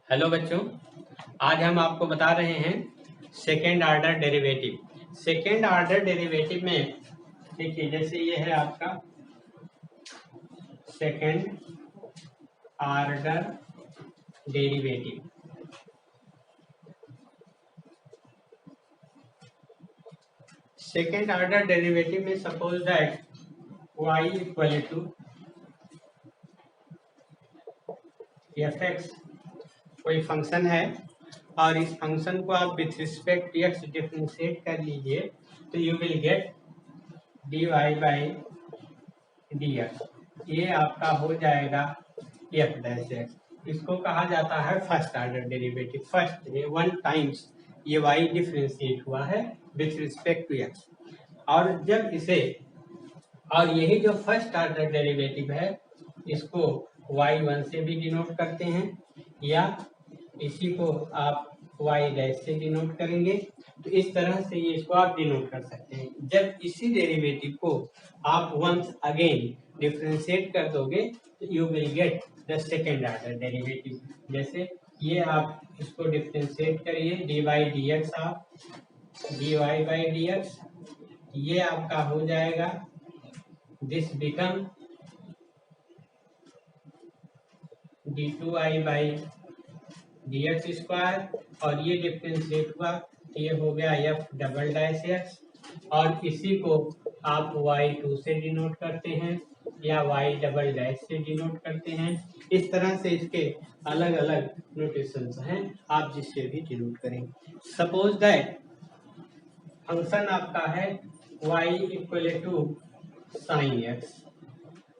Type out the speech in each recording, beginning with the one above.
Hello बच्चों, आज हम आपको बता रहे हैं second order derivative. Second order derivative में देखिए, जैसे ये है आपका second order derivative. Second order derivative में suppose that y equal to F X कोई फंक्शन है और इस फंक्शन को आप with respect to x differentiate कर लीजिए तो you will get dy by dx। ये आपका हो जाएगा एफ डैश एक्स। इसको कहा जाता है first order derivative. First one times ये y डिफरेंशिएट हुआ है विथ रिस्पेक्ट टू एक्स, और जब इसे और यही जो फर्स्ट ऑर्डर डेरिवेटिव है इसको y1 से भी डिनोट करते हैं या इसी को आप y डैश से डिनोट करेंगे। तो इस तरह से ये इसको आप डिनोट कर सकते हैं। जब इसी डेरिवेटिव को आप वंस अगेन डिफरेंशिएट कर दोगे तो you will get the second order derivative. जैसे ये आप इसको डिफरेंशिएट करिए डी बाई डी एक्स, आप d Y by D x, ये आपका हो जाएगा this become d2i by D x square, और ये डिफरेंशिएट हुआ तो ये हो गया एफ डबल डैश एक्स, और इसी को आप y2 से डिनोट करते हैं या y डबल डैश से डिनोट करते हैं। इस तरह से इसके अलग अलग नोटेशंस हैं, आप जिससे भी डिनोट करें। सपोज दैट फंक्शन आपका है y equal to sine x.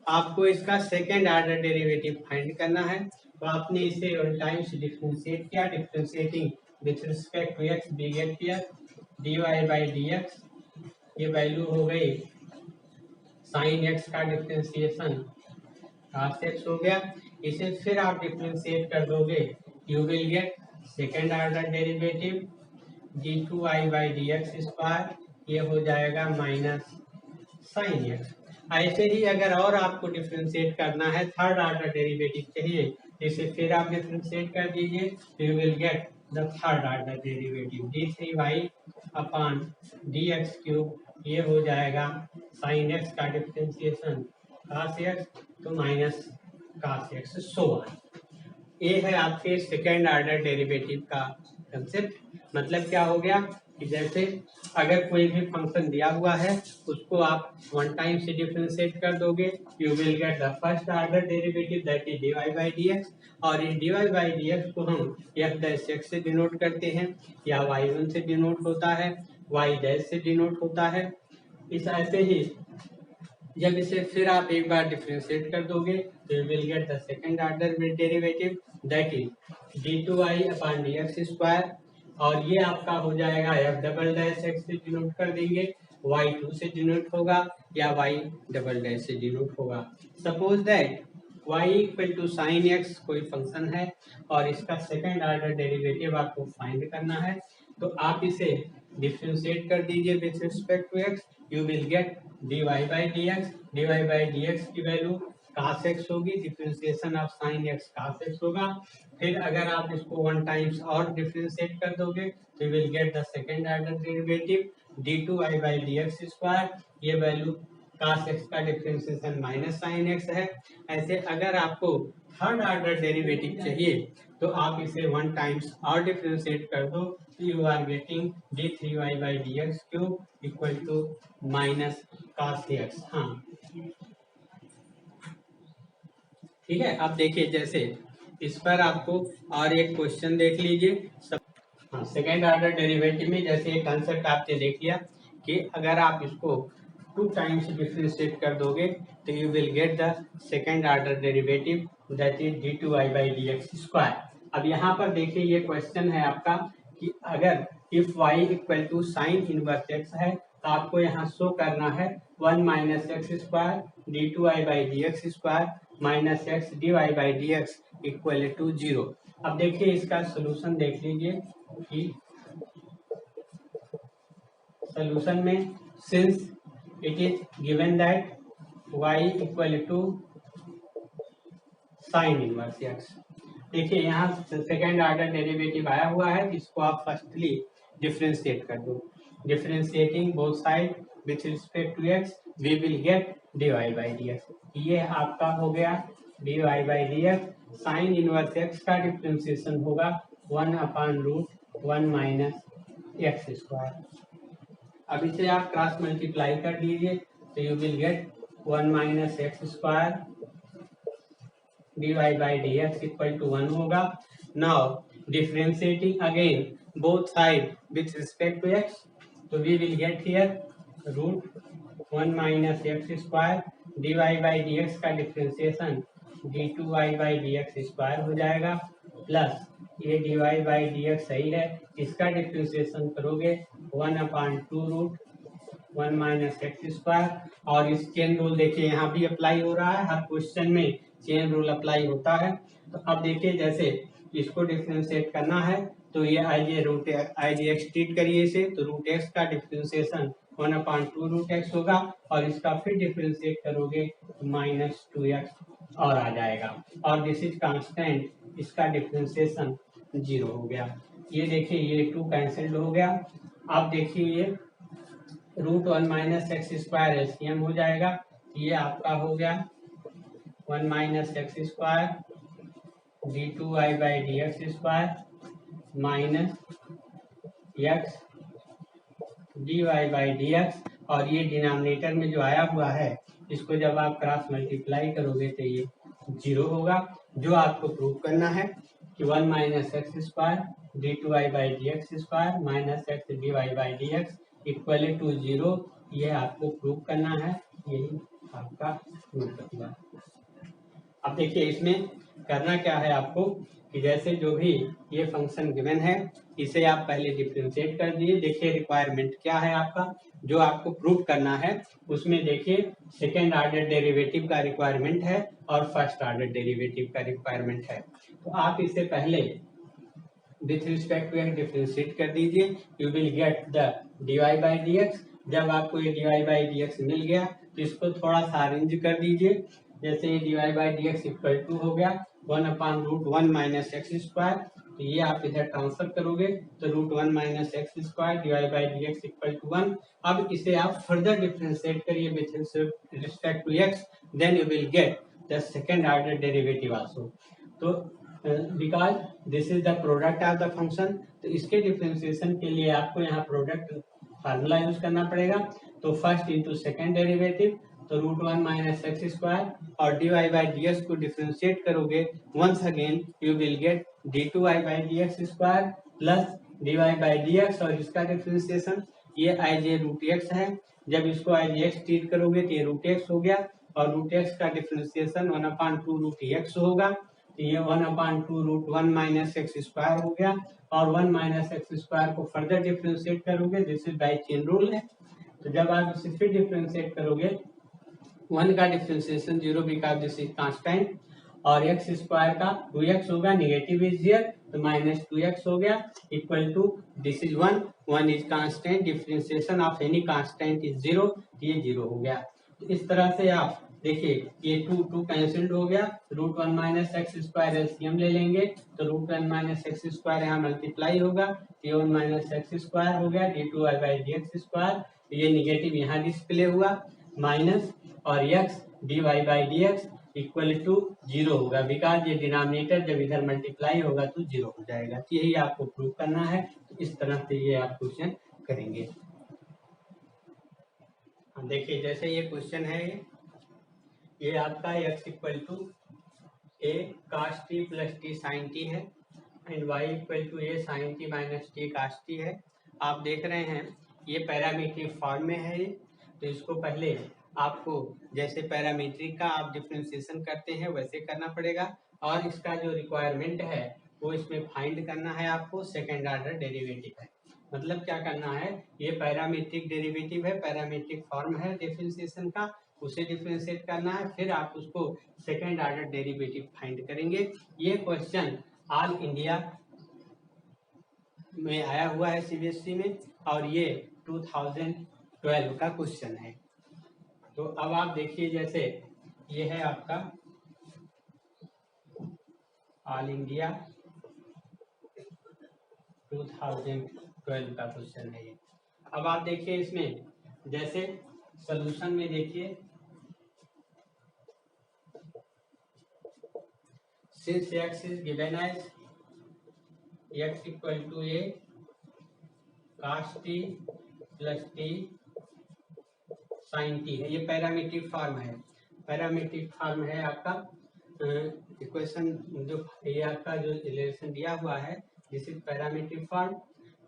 आपको इसका सेकेंड ऑर्डर डेरिवेटिव फाइंड करना है, तो आपने इसे वन टाइम्स डिफरेंशिएट किया। Differentiating with respect to X D get किया D Y by D x. ये वैल्यू हो गई साइन एक्स का डिफरेंशिएशन cos एक्स हो गया। इसे फिर आप डिफरेंशिएट कर दोगे, you will get second order derivative d2i by D x square, ये हो जाएगा माइनस साइन एक्स। ऐसे ही अगर और आपको डिफरेंशिएट करना है, थर्ड ऑर्डर डेरिवेटिव चाहिए, इसे फिर आप डिफरेंशिएट कर दीजिए, you will get the third order derivative d3y upon d x cube, ये हो जाएगा साइन एक्स का डिफरेंशिएशन cos एक्स तो minus cos x so on. ये है आपके सेकेंड ऑर्डर डेरिवेटिव का कंसेप्ट। मतलब क्या हो गया कि जैसे अगर कोई भी फंक्शन दिया हुआ है उसको आप वन टाइम से डिफरेंशिएट कर दोगे, you will get the first order derivative that is dy by D x, और इस dy बाई डी एक्स को हम f डैश एक्स से डिनोट करते हैं या y1 से डिनोट होता है, y डैश से डिनोट होता है। इस ऐसे ही जब इसे फिर आप एक बार डिफरेंशिएट कर दोगे तो you will get the second order derivative that is d2i upon d x square, और ये आपका हो जाएगा f डबल डैश एक्स से डिनोट कर देंगे, y2 से डिनोट होगा या y डबल डैश से डिनोट होगा। Suppose that y equal to sine x कोई फंक्शन है और इसका सेकेंड ऑर्डर डेरिवेटिव आपको फाइंड करना है, तो आप इसे डिफरेंशिएट कर दीजिए with respect to x, you will get dy by D X. dy by D X की वैल्यू cos x होगी, differentiation of sine x cos x होगा। फिर अगर आप इसको वन टाइम्स और डिफरेंशिएट कर दोगे तो you will get the second order derivative d2i by D x square, ये वैल्यू cos x का डिफरेंशिएशन माइनस साइन x है। ऐसे अगर आपको थर्ड ऑर्डर डेरिवेटिव चाहिए तो आप इसे वन टाइम्स और डिफरेंशिएट कर दो, you are getting d3y by D x cube equal to minus cos x। हाँ ठीक है, अब देखिए जैसे इस पर आपको और एक क्वेश्चन देख लीजिए। हाँ, सेकेंड ऑर्डर डेरिवेटिव में जैसे एक कंसेप्ट आपने देख लिया कि अगर आप इसको टू टाइम्स डिफरेंशिएट कर दोगे तो you will get the second order derivative that is d2i by D x square. अब यहाँ पर देखिए ये क्वेश्चन है आपका कि अगर if y equal to sine inverse x है तो आपको यहाँ शो करना है 1 minus x square d2i by D x square minus x dy by D x equal to 0। अब देखिए इसका सोल्यूशन देख लीजिए कि सोल्यूशन में since it is given that y equal to sine inverse x, देखिए यहाँ सेकेंड ऑर्डर डेरिवेटिव आया हुआ है, इसको आप फर्स्टली डिफरेंशिएट कर दो। Differentiating both side with respect to x we will get dy by dx। ये आपका हो गया dy by dx। Sine inverse x का डिफरेंशिएशन होगा 1/√1 माइनस एक्स स्क्वायर। अब इसे आप क्रॉस मल्टीप्लाई कर दीजिए तो you will get 1 minus x square dy by dx equal to 1 होगा। Now differentiating again both side with respect to x, तो we will get here √1 minus x square dy by dx का differentiation d2y by dx square हो जाएगा, plus ये dy by dx सही है, इसका differentiation करोगे 1/2√1 माइनस एक्स स्क्वायर। और इस चेन रूल देखिए यहाँ भी अप्लाई हो रहा है, हर क्वेश्चन में चेन रूल अप्लाई होता है। तो अब देखिए जैसे इसको डिफरेंशिएट करना है तो ये आई जे एक्स ट्रीट करिए इसे, तो रूट एक्स का डिफरेंशिएशन 1/2√x होगा और इसका फिर डिफरेंशिएट करोगे तो -2x और आ जाएगा, और दिस इज कांस्टेंट, इसका डिफरेंशिएशन 0 हो गया। ये देखिए ये 2 कैंसिल्ड हो गया। अब देखिए ये √1 माइनस एक्स स्क्वायर एलसीएम हो जाएगा, ये आपका हो गया 1 minus x square d2y by dx square minus x dy by dx, और ये डिनोमिनेटर में जो आया हुआ है इसको जब आप क्रॉस मल्टीप्लाई करोगे तो ये 0 होगा। जो आपको प्रूव करना है कि 1 minus x square d2y by dx square minus x dy by dx equal to 0, ये आपको प्रूव करना है, यही आपका प्रूव करना है। अब देखिए इसमें करना क्या है आपको कि जैसे जो भी ये फंक्शन गिवन है इसे आप पहले डिफरेंशिएट कर दिए। देखिए रिक्वायरमेंट क्या है आपका, जो आपको प्रूव करना है उसमें देखिए सेकेंड ऑर्डर डेरिवेटिव का रिक्वायरमेंट है और फर्स्ट ऑर्डर डेरिवेटिव का रिक्वायरमेंट है। तो आप इसे पहले with respect to x differentiate कर दीजिए, you will get the dy by dx। जब आपको ये dy बाई dx मिल गया तो इसको थोड़ा सा अरेंज कर दीजिए, जैसे ये dy by dx equal to हो गया 1/√1 माइनस एक्स स्क्वायर, तो ये आप इधर ट्रांसफर करोगे तो √1 minus x square dy by dx equal to 1। अब इसे आप फर्दर डिफरेंशिएट करिए with respect to x, then you will get the second order derivative also. तो because this is the product of the function, तो इसके differentiation के लिए आपको यहाँ प्रोडक्ट फार्मूला यूज करना पड़ेगा। तो फर्स्ट इंटू सेकेंड डेरिवेटिव, तो √1 माइनस एक्स स्क्वायर और dy बाई dx को डिफरेंशिएट करोगे, once again you will get d2y by dx square plus dy by dx, और इसका डिफरेंशिएशन ये i(j√x) है, जब इसको i(x) ट्रीट करोगे तो ये √x हो गया, और √x का डिफरेंशिएशन 1/2√x होगा, तो ये 1/2√1 माइनस एक्स स्क्वायर हो गया, और 1 माइनस एक्स स्क्वायर को फर्दर डिफरेंशिएट करोगे, this is by chain rule है। तो जब आप इसे फिर डिफरेंशिएट करोगे 1 का differentiation 0 because this is constant, और एक्स स्क्वायर का 2x होगा, निगेटिव इज हियर तो -2x हो गया equal to this is 1 is constant, differentiation of any constant is 0, ये 0 हो गया। तो इस तरह से आप देखिए ये 2 कैंसिल्ड हो गया, √1 माइनस एक्स स्क्वायर एलसीएम ले लेंगे तो √1 माइनस एक्स स्क्वायर यहाँ मल्टीप्लाई होगा, ये 1 माइनस एक्स स्क्वायर हो गया d2y बाई dx स्क्वायर, ये निगेटिव यहाँ डिस्प्ले हुआ माइनस, और x dy by dx equal to 0 होगा, बिकॉज ये डिनोमिनेटर जब इधर मल्टीप्लाई होगा तो 0 हो जाएगा। तो यही आपको प्रूव करना है, तो इस तरह से ये आप क्वेश्चन करेंगे। देखिए जैसे ये क्वेश्चन है, ये आपका x equal to a cos t plus t sin t है, and y equal to a sin t minus t cos t है। आप देख रहे हैं ये पैरामीट्रिक फॉर्म में है, तो इसको पहले आपको जैसे पैरामीट्रिक का आप डिफरेंशिएशन करते हैं वैसे करना पड़ेगा, और इसका जो रिक्वायरमेंट है वो इसमें फाइंड करना है आपको सेकेंड ऑर्डर डेरिवेटिव है। मतलब क्या करना है, ये पैरामीट्रिक डेरिवेटिव है, पैरामीट्रिक फॉर्म है डिफरेंशिएशन का, उसे डिफरेंशिएट करना है, फिर आप उसको सेकेंड ऑर्डर डेरिवेटिव फाइंड करेंगे। ये क्वेश्चन ऑल इंडिया में आया हुआ है सीबीएसई में, और ये 2012 का क्वेश्चन है। तो अब आप देखिए जैसे ये है आपका ऑल इंडिया 2012 का क्वेश्चन है ये। अब आप देखिए इसमें, जैसे सॉल्यूशन में देखिए, since x is given as x equal to a cos t plus t sin t है, ये पैरामीट्रिक फॉर्म है। पैरामीट्रिक फॉर्म है आपका इक्वेशन, जो ये आपका जो रिलेशन दिया हुआ है दिस इज पैरामीट्रिक फॉर्म।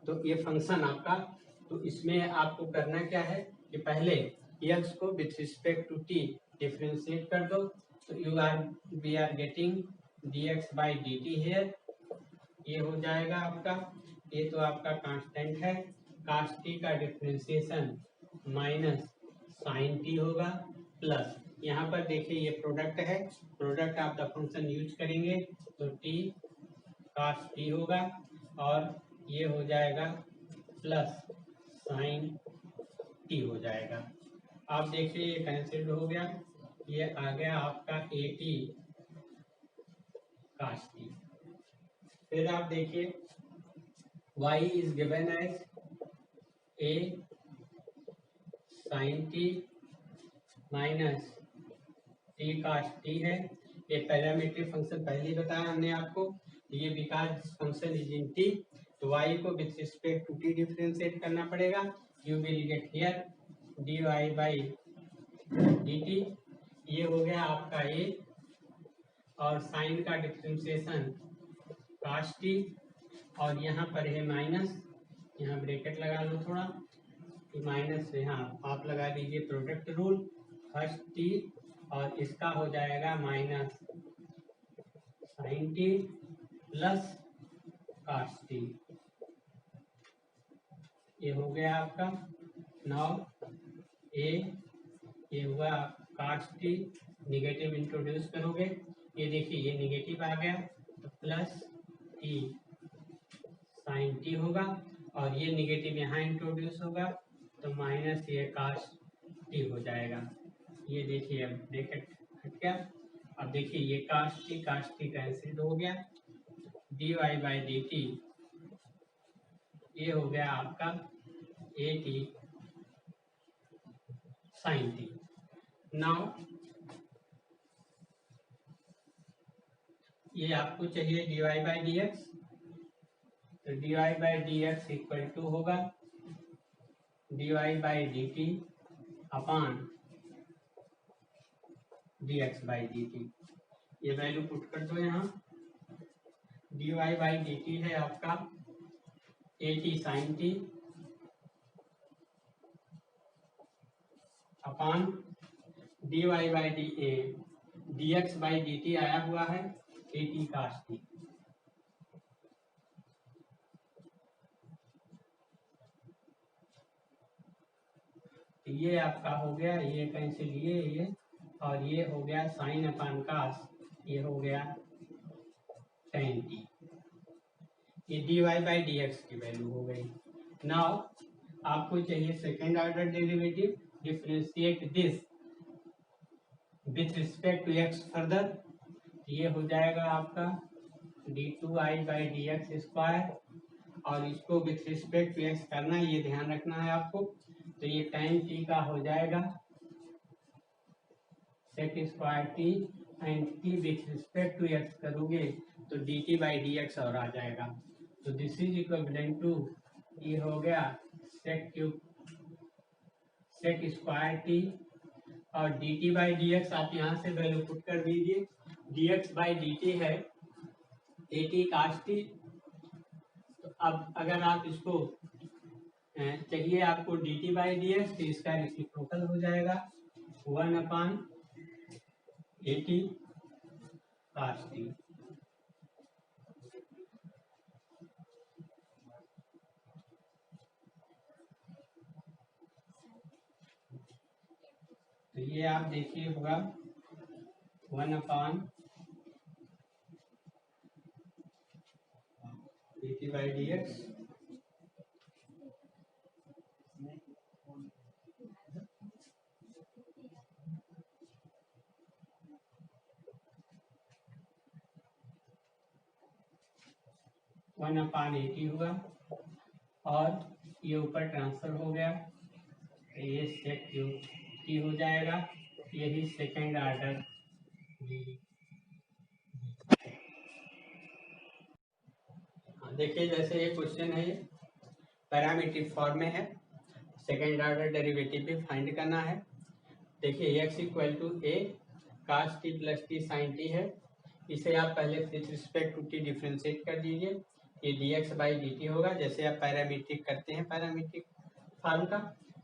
तो ये फंक्शन आपका, तो इसमें आपको करना क्या है कि पहले x को with respect to t differentiate कर दो, तो we are getting dx by dt here, ये हो जाएगा आपका, ये तो आपका कांस्टेंट है, cos t का डिफरेंशिएशन माइनस साइन टी होगा, प्लस यहाँ पर देखिए ये प्रोडक्ट है, product of the function use करेंगे तो t cos t होगा, और ये हो जाएगा प्लस साइन t हो जाएगा। आप देखिए ये कैंसिल हो गया, ये आ गया आपका ए टी cos t। फिर आप देखिए y is given as a sin t minus t cos t है, ये पैरामीट्रिक फंक्शन पहले ही बताया हमने आपको, ये because function is in t, तो y को with respect to t differentiate करना पड़ेगा, you will get here dy by dt, ये हो गया आपका a, और साइन का डिफरेंशिएशन cos t, और यहाँ पर है माइनस, यहाँ ब्रैकेट लगा लो थोड़ा, तो माइनस यहाँ आप लगा दीजिए प्रोडक्ट रूल, फर्स्ट t और इसका हो जाएगा minus sine T plus cos t, ये हो गया आपका। नाउ ये हुआ cos t, निगेटिव इंट्रोड्यूस करोगे, ये देखिए ये निगेटिव आ गया तो प्लस t साइन t होगा, और ये निगेटिव यहाँ इंट्रोड्यूस होगा तो माइनस ये cos t हो जाएगा। ये देखिए अब ब्रैकेट हट गया, अब देखिए ये cos t कैंसिल हो गया, dy बाई dt ये हो गया आपका A T sine T. Now ये आपको चाहिए dy बाई डी एक्स, तो dy by D x equal to होगा dy by D T upon dx by D T, ये वैल्यू पुट कर दो यहाँ, dy बाई डी टी है आपका A T sine T upon dy by D X by D T आया हुआ है ए टी cos t। तो ये आपका हो गया, ये कैंसिल ये, और ये हो गया साइन अपान कास, ये हो गया tan t, ये dy बाई डी एक्स की वैल्यू हो गई। नाउ आपको चाहिए second order derivative, differentiate this with respect to x further, ये हो जाएगा आपका d2i by D x square, और इसको विथ रिस्पेक्ट टू x करना है, ये ध्यान रखना है आपको, तो ये tan t का हो जाएगा sec square t, and t with respect to x करोगे तो dt बाई डी एक्स और आ जाएगा, तो दिस इज इक्विवेलेंट टू, ये हो गया सेक स्क्वायर t, और dt बाई डी एक्स आप यहाँ से वैल्यू पुट कर दीजिए, dx बाई dt है ए टी cos t, तो अब अगर आप इसको चाहिए आपको dt बाई डी एक्स, तो इसका रेसिप्रोकल हो जाएगा 1 upon A T cos t। तो ये आप देखिए होगा 1 upon A T by D X, 1/80 हुआ और ये ऊपर ट्रांसफर हो गया, ये सेक क्यूब टी हो जाएगा। यही सेकेंड ऑर्डर देखिए, जैसे ये क्वेश्चन है, ये पैरामीट्रिक फॉर्म में है, सेकेंड ऑर्डर डेरिवेटिव भी फाइंड करना है। देखिए x equal to A cos T plus T sine T है, इसे आप पहले with respect to T differentiate कर दीजिए, ये dx बाई dt होगा। जैसे आप पैरामीट्रिक करते हैं पैरामीट्रिक फॉर्म का,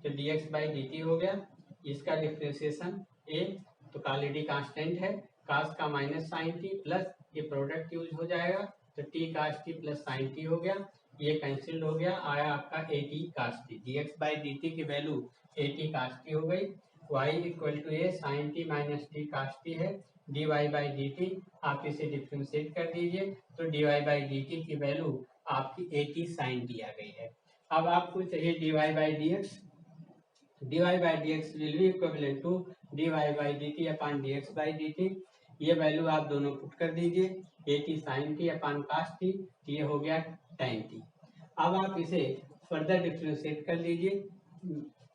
तो dx बाई dt हो गया। इसका डिफ्रेंशिएशन a तो कालिडी कांस्टेंट है, कास का माइनस साइन टी प्लस ये प्रोडक्ट यूज हो जाएगा, तो T cos T plus sine T हो गया, ये कैंसिल्ड हो गया, आया आपका A T cos T. dx by dt की वैल्यू ए टी कास टी हो गई। y equal to A sine T minus T cos T है, dy बाई डी टी आप इसे डिफ्रेंशिएट कर दीजिए, तो dy बाई डी टी की वैल्यू आपकी ए टी साइन टी आ गई है। अब आपको चाहिए dy by D X, dy by D X will be equivalent to dy by D T upon dx by D T. ये वैल्यू आप दोनों पुट कर दीजिए, A T sine T upon cos T, ये हो गया tan टी। अब आप इसे फर्दर डिफ्रेंशिएट कर लीजिए,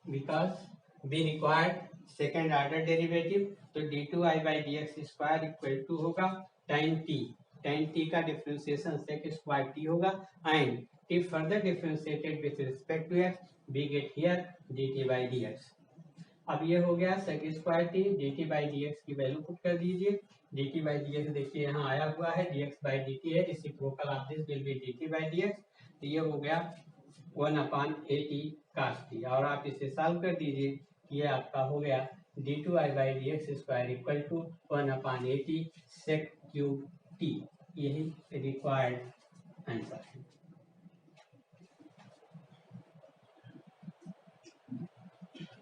because we required second order derivative, तो d2i by D x square equal to होगा tan t का डिफ्रेंशिएशन सेक स्क्वायर टी होगा, and T further differentiated with respect to x, we get here dt by D X. अब ये हो गया sec square T, dt by D X की value put कर दीजिए, dt बाई डी एक्स देखिए यहाँ आया हुआ है, dx बाई dt है, reciprocal of this will be dt by D X, तो ये हो गया 1/80 कास टी। और आप इसे सॉल्व कर दीजिए, ये आपका हो गया d2i by D x square equal to 1/80 sec cube T, यही रिक्वायर्ड आंसर है।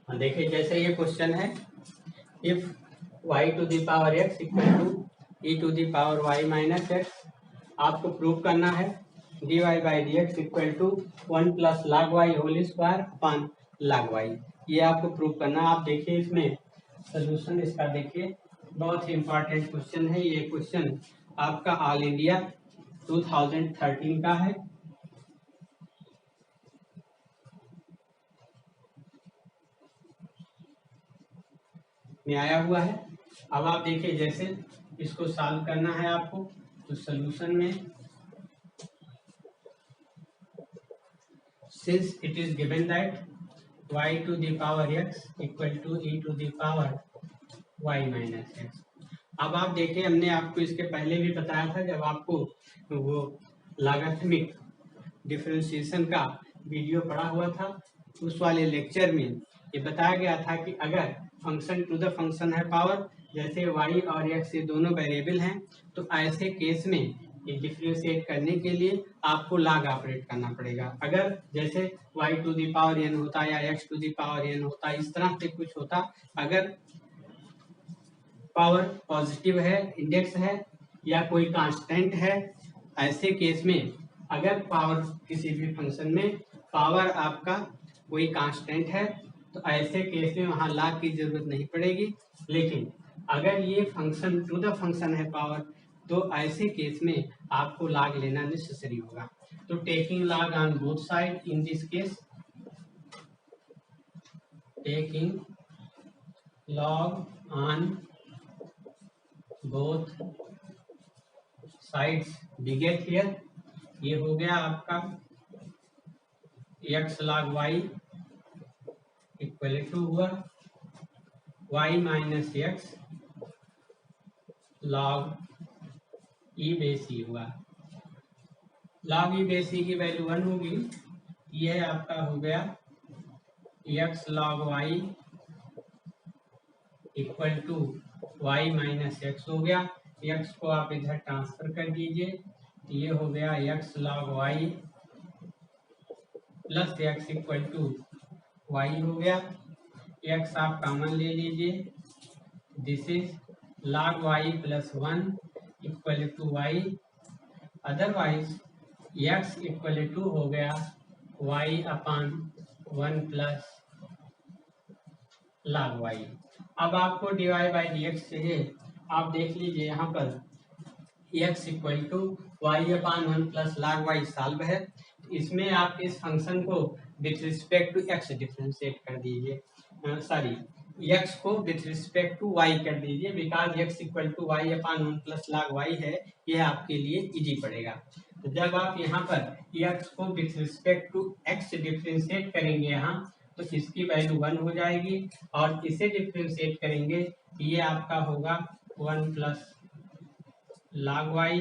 देखिए, जैसे ये क्वेश्चन है, if y to the power x equal to e to the power y minus x, आपको प्रूव करना है dy by D x equal to 1 plus log y whole square upon log y, ये आपको prove करना है। आप देखिए इसमें सोल्यूशन इसका देखिए, बहुत ही इंपॉर्टेंट क्वेश्चन है। ये क्वेश्चन आपका ऑल इंडिया 2013 का है। में आया हुआ है। अब आप देखिए, जैसे इसको सॉल्व करना है आपको, तो सोल्यूशन में since it is given that y to the power x equal to e to the power y minus x। अब आप देखिए, हमने आपको इसके पहले भी बताया था, जब आपको वो लॉगरिथमिक डिफरेंशिएशन का वीडियो पढ़ा हुआ था, उस वाले लेक्चर में ये बताया गया था कि अगर फंक्शन टू द फंक्शन है पावर, जैसे y और x ये दोनों वेरिएबल हैं, तो ऐसे केस में ये डिफरेंशिएट करने के लिए आपको लॉग ऑपरेट करना पड़ेगा। अगर जैसे y to the power n होता या x to the power n होता, इस तरह से कुछ होता, अगर पावर पॉजिटिव है, इंडेक्स है, या कोई कांस्टेंट है, ऐसे केस में अगर पावर किसी भी फंक्शन में पावर आपका कोई कांस्टेंट है, तो ऐसे केस में वहाँ लॉग की जरूरत नहीं पड़ेगी। लेकिन अगर ये फंक्शन टू द फंक्शन है पावर, तो ऐसे केस में आपको लॉग लेना नेसेसरी होगा। तो taking log on both side, in this case taking log on both sides, we get here, ये हो गया आपका x log y equal to हुआ y minus x log e base E हुआ। log e बेस ई की value 1 होगी, यह आपका हो गया x log y equal to y minus x हो गया। x को आप इधर ट्रांसफर कर दीजिए, ये हो गया x log y plus x equal to y हो गया। x आप कॉमन ले लीजिए, this is log y plus 1 equal to y, otherwise x equal to हो गया y upon 1 plus log y। अब आपको dy बाई डी एक्स चाहिए, आप देख लीजिए यहाँ पर x equal to Y upon 1 plus log y solve है। इसमें आप इस फंक्शन को with respect to x differentiate कर दीजिए, सॉरी x को विथ रिस्पेक्ट टू y कर दीजिए, because x equal to Y upon 1 plus log y है, यह आपके लिए इजी पड़ेगा। तो जब आप यहाँ पर x को with respect to x differentiate करेंगे यहाँ, तो इसकी वैल्यू 1 हो जाएगी, और इसे डिफ्रेंशिएट करेंगे, ये आपका होगा 1 प्लस log y,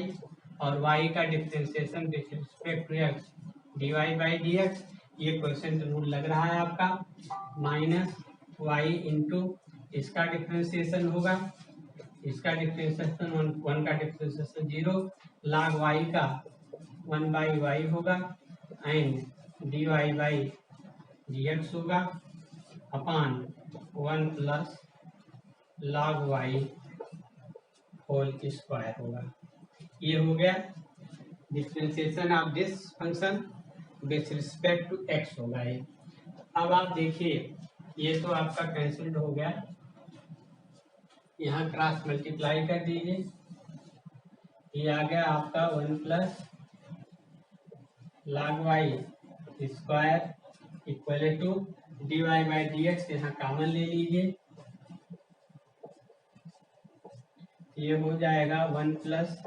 और y का differentiation with respect to x dy by D x, ये क्वेश्चन रूल लग रहा है आपका, माइनस वाई इंटू इसका डिफ्रेंशिएशन होगा, इसका डिफ्रेंशिएशन 1 का डिफ्रेंशिएशन 0, log y का 1 बाई वाई होगा, and dy by D X होगा upon 1 plus log y whole square होगा। ये हो गया differentiation of this function with respect to X होगा ये। अब आप देखिए, ये तो आपका कैंसिल्ड हो गया, यहाँ क्रॉस मल्टीप्लाई कर दीजिए, ये आ गया आपका 1 plus log y square equal to dy by D X, यहाँ कॉमन ले लीजिए, ये हो जाएगा 1 प्लस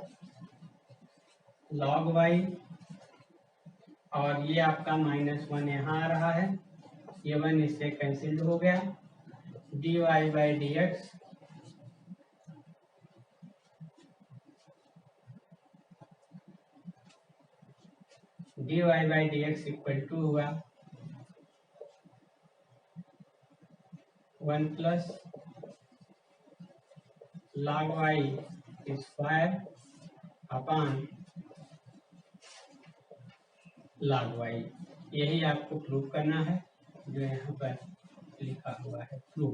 log y, और ये आपका -1 यहाँ आ रहा है, ये 1 इससे कैंसिल्ड हो गया, dy by D x equal to हुआ 1 plus log y square upon log y। यही आपको प्रूव करना है, जो यहाँ पर लिखा हुआ है प्रूव।